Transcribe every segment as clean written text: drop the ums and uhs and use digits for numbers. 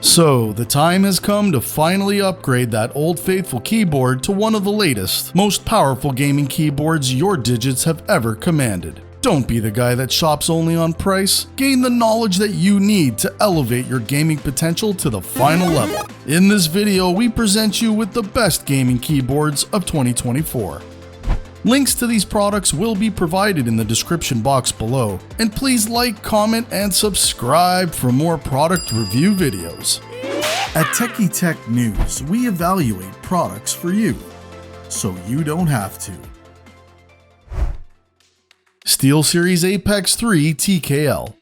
So, the time has come to finally upgrade that old faithful keyboard to one of the latest, most powerful gaming keyboards your digits have ever commanded. Don't be the guy that shops only on price. Gain the knowledge that you need to elevate your gaming potential to the final level. In this video, we present you with the best gaming keyboards of 2024. Links to these products will be provided in the description box below, and please like, comment, and subscribe for more product review videos. At Techie Tech News, we evaluate products for you, so you don't have to. SteelSeries Apex 3 TKL.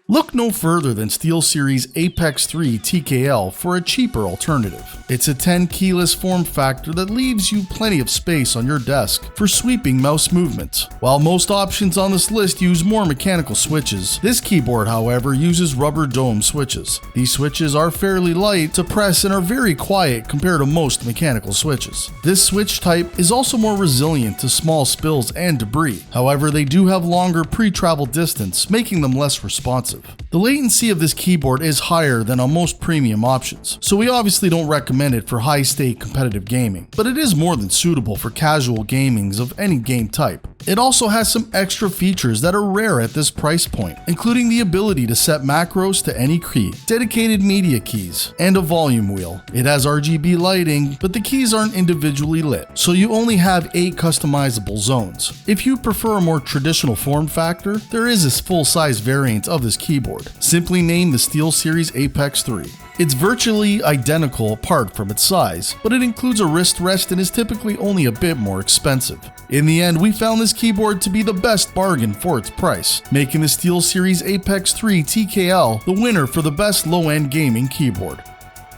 Look no further than SteelSeries Apex 3 TKL for a cheaper alternative. It's a 10 keyless form factor that leaves you plenty of space on your desk for sweeping mouse movements. While most options on this list use more mechanical switches, this keyboard, however, uses rubber dome switches. These switches are fairly light to press and are very quiet compared to most mechanical switches. This switch type is also more resilient to small spills and debris. However, they do have longer pre-travel distance, making them less responsive. The latency of this keyboard is higher than on most premium options, so we obviously don't recommend it for high-stake competitive gaming, but it is more than suitable for casual gamings of any game type. It also has some extra features that are rare at this price point, including the ability to set macros to any key, dedicated media keys, and a volume wheel. It has RGB lighting, but the keys aren't individually lit, so you only have 8 customizable zones. If you prefer a more traditional form factor, there is a full-size variant of this keyboard, simply named the SteelSeries Apex 3. It's virtually identical apart from its size, but it includes a wrist rest and is typically only a bit more expensive. In the end, we found this keyboard to be the best bargain for its price, making the SteelSeries Apex 3 TKL the winner for the best low-end gaming keyboard.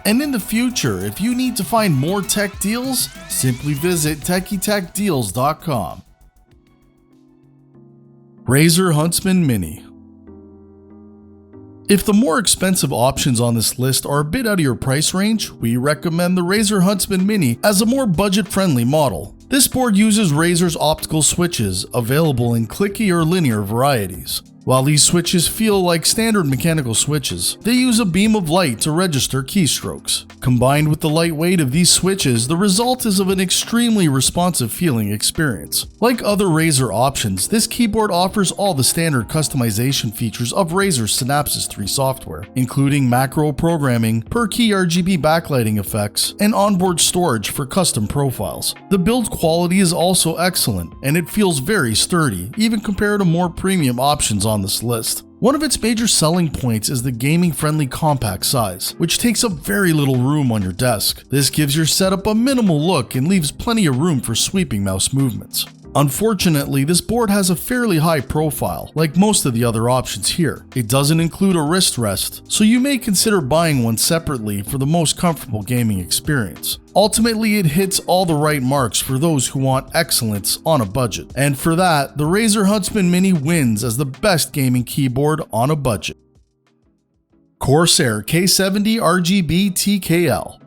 And in the future, if you need to find more tech deals, simply visit TechieTechDeals.com. Razer Huntsman Mini. If the more expensive options on this list are a bit out of your price range, we recommend the Razer Huntsman Mini as a more budget-friendly model. This board uses Razer's optical switches, available in clicky or linear varieties. While these switches feel like standard mechanical switches, they use a beam of light to register keystrokes. Combined with the light weight of these switches, the result is of an extremely responsive feeling experience. Like other Razer options, this keyboard offers all the standard customization features of Razer's Synapsys 3 software, including macro programming, per-key RGB backlighting effects, and onboard storage for custom profiles. The build quality is also excellent, and it feels very sturdy, even compared to more premium options on this list. One of its major selling points is the gaming-friendly compact size, which takes up very little room on your desk. This gives your setup a minimal look and leaves plenty of room for sweeping mouse movements. Unfortunately, this board has a fairly high profile, like most of the other options here. It doesn't include a wrist rest, so you may consider buying one separately for the most comfortable gaming experience. Ultimately, it hits all the right marks for those who want excellence on a budget, and for that, the Razer Huntsman Mini wins as the best gaming keyboard on a budget. Corsair K70 RGB TKL.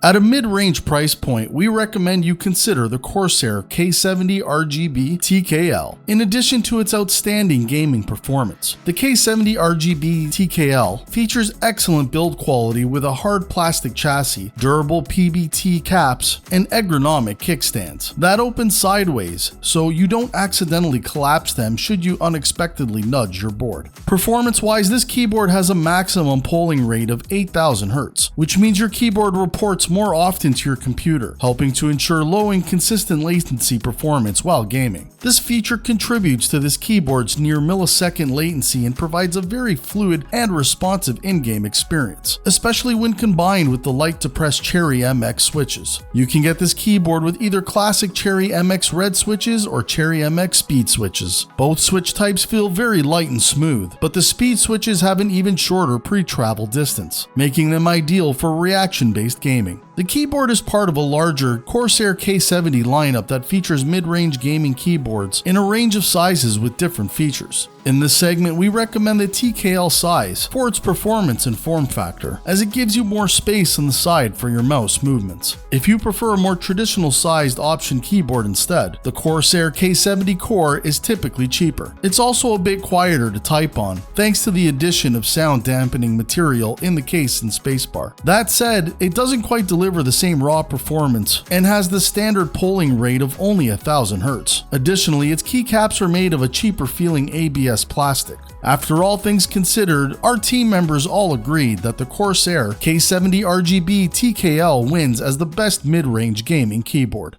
At a mid-range price point, we recommend you consider the Corsair K70 RGB TKL. In addition to its outstanding gaming performance, the K70 RGB TKL features excellent build quality with a hard plastic chassis, durable PBT caps, and ergonomic kickstands that open sideways so you don't accidentally collapse them should you unexpectedly nudge your board. Performance-wise, this keyboard has a maximum polling rate of 8,000 Hz, which means your keyboard reports more often to your computer, helping to ensure low and consistent latency performance while gaming. This feature contributes to this keyboard's near millisecond latency and provides a very fluid and responsive in-game experience, especially when combined with the light-to-press Cherry MX switches. You can get this keyboard with either classic Cherry MX red switches or Cherry MX speed switches. Both switch types feel very light and smooth, but the speed switches have an even shorter pre-travel distance, making them ideal for reaction-based gaming. gaming. The keyboard is part of a larger Corsair K70 lineup that features mid-range gaming keyboards in a range of sizes with different features. In this segment, we recommend the TKL size for its performance and form factor, as it gives you more space on the side for your mouse movements. If you prefer a more traditional sized option keyboard instead, the Corsair K70 Core is typically cheaper. It's also a bit quieter to type on, thanks to the addition of sound dampening material in the case and spacebar. That said, it doesn't quite deliver the same raw performance and has the standard polling rate of only 1000 Hz. Additionally, its keycaps are made of a cheaper feeling ABS plastic. After all things considered, our team members all agreed that the Corsair K70 RGB TKL wins as the best mid-range gaming keyboard.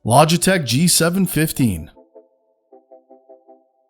Logitech G715.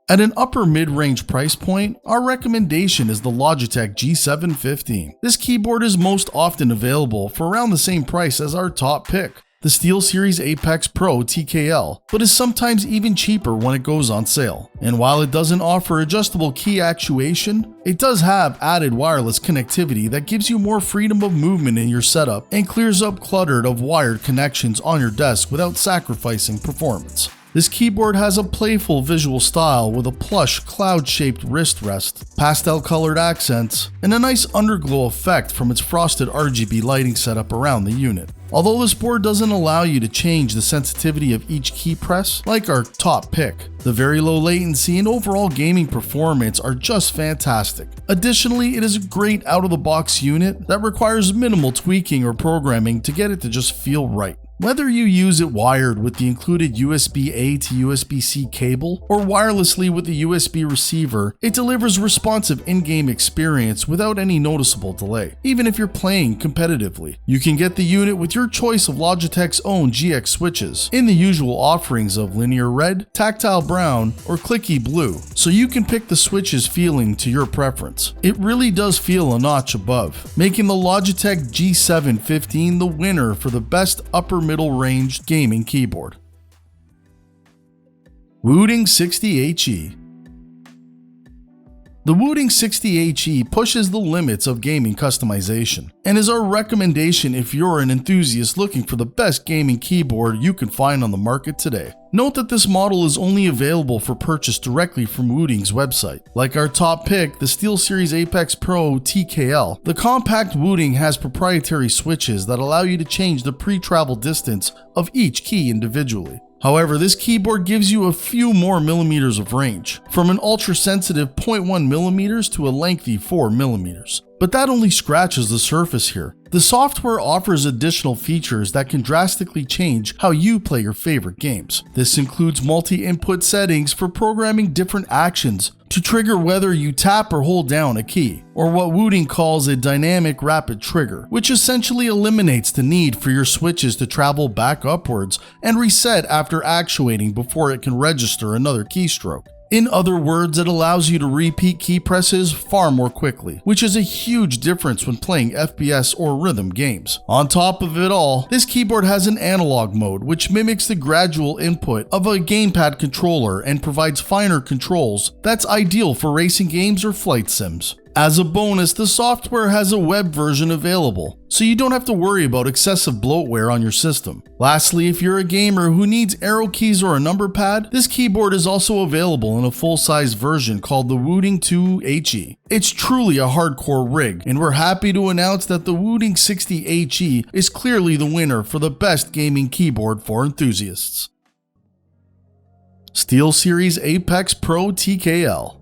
At an upper mid-range price point, our recommendation is the Logitech G715. This keyboard is most often available for around the same price as our top pick, the SteelSeries Apex Pro TKL, but is sometimes even cheaper when it goes on sale. And while it doesn't offer adjustable key actuation, it does have added wireless connectivity that gives you more freedom of movement in your setup and clears up clutter of wired connections on your desk without sacrificing performance. This keyboard has a playful visual style with a plush cloud-shaped wrist rest, pastel-colored accents, and a nice underglow effect from its frosted RGB lighting setup around the unit. Although this board doesn't allow you to change the sensitivity of each key press, like our top pick, the very low latency and overall gaming performance are just fantastic. Additionally, it is a great out-of-the-box unit that requires minimal tweaking or programming to get it to just feel right. Whether you use it wired with the included USB-A to USB-C cable or wirelessly with the USB receiver, it delivers responsive in-game experience without any noticeable delay, even if you're playing competitively. You can get the unit with your choice of Logitech's own GX switches in the usual offerings of linear red, tactile brown, or clicky blue, so you can pick the switch's feeling to your preference. It really does feel a notch above, making the Logitech G715 the winner for the best upper middle range gaming keyboard. Wooting 60HE. The Wooting 60HE pushes the limits of gaming customization and is our recommendation if you're an enthusiast looking for the best gaming keyboard you can find on the market today. Note that this model is only available for purchase directly from Wooting's website. Like our top pick, the SteelSeries Apex Pro TKL, the compact Wooting has proprietary switches that allow you to change the pre-travel distance of each key individually. However, this keyboard gives you a few more millimeters of range, from an ultra-sensitive 0.1 millimeters to a lengthy 4 millimeters. But that only scratches the surface here. The software offers additional features that can drastically change how you play your favorite games. This includes multi-input settings for programming different actions to trigger whether you tap or hold down a key, or what Wooting calls a dynamic rapid trigger, which essentially eliminates the need for your switches to travel back upwards and reset after actuating before it can register another keystroke. In other words, it allows you to repeat key presses far more quickly, which is a huge difference when playing FPS or rhythm games. On top of it all, this keyboard has an analog mode, which mimics the gradual input of a gamepad controller and provides finer controls that's ideal for racing games or flight sims. As a bonus, the software has a web version available, so you don't have to worry about excessive bloatware on your system. Lastly, if you're a gamer who needs arrow keys or a number pad, this keyboard is also available in a full-size version called the Wooting 2HE. It's truly a hardcore rig, and we're happy to announce that the Wooting 60HE is clearly the winner for the best gaming keyboard for enthusiasts. SteelSeries Apex Pro TKL.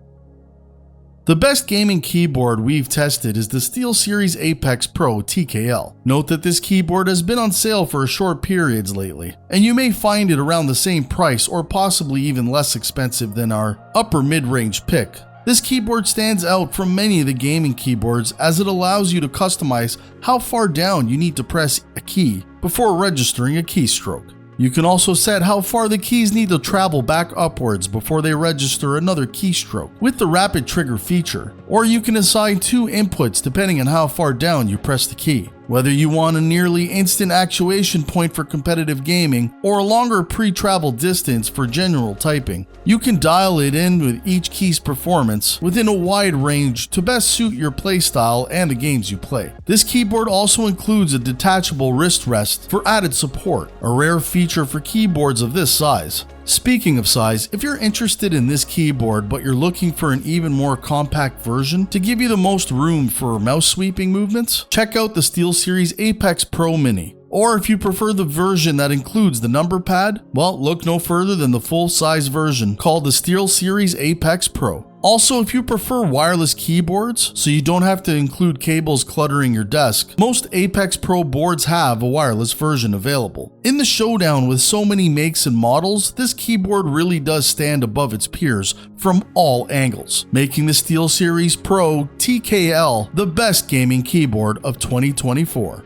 The best gaming keyboard we've tested is the SteelSeries Apex Pro TKL. Note that this keyboard has been on sale for short periods lately, and you may find it around the same price or possibly even less expensive than our upper mid-range pick. This keyboard stands out from many of the gaming keyboards as it allows you to customize how far down you need to press a key before registering a keystroke. You can also set how far the keys need to travel back upwards before they register another keystroke with the rapid trigger feature, or you can assign two inputs depending on how far down you press the key. Whether you want a nearly instant actuation point for competitive gaming or a longer pre-travel distance for general typing, you can dial it in with each key's performance within a wide range to best suit your playstyle and the games you play. This keyboard also includes a detachable wrist rest for added support, a rare feature for keyboards of this size. Speaking of size, if you're interested in this keyboard but you're looking for an even more compact version to give you the most room for mouse sweeping movements, check out the SteelSeries Apex Pro Mini. Or if you prefer the version that includes the number pad, well, look no further than the full-size version called the SteelSeries Apex Pro. Also, if you prefer wireless keyboards, so you don't have to include cables cluttering your desk, most Apex Pro boards have a wireless version available. In the showdown with so many makes and models, this keyboard really does stand above its peers from all angles, making the SteelSeries Pro TKL the best gaming keyboard of 2024.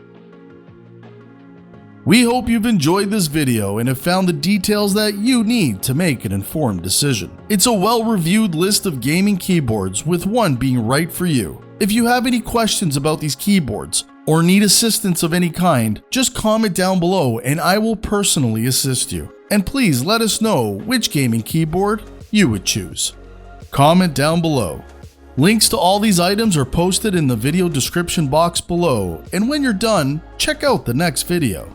We hope you've enjoyed this video and have found the details that you need to make an informed decision. It's a well-reviewed list of gaming keyboards, with one being right for you. If you have any questions about these keyboards or need assistance of any kind, just comment down below and I will personally assist you. And please let us know which gaming keyboard you would choose. Comment down below. Links to all these items are posted in the video description box below, and when you're done, check out the next video.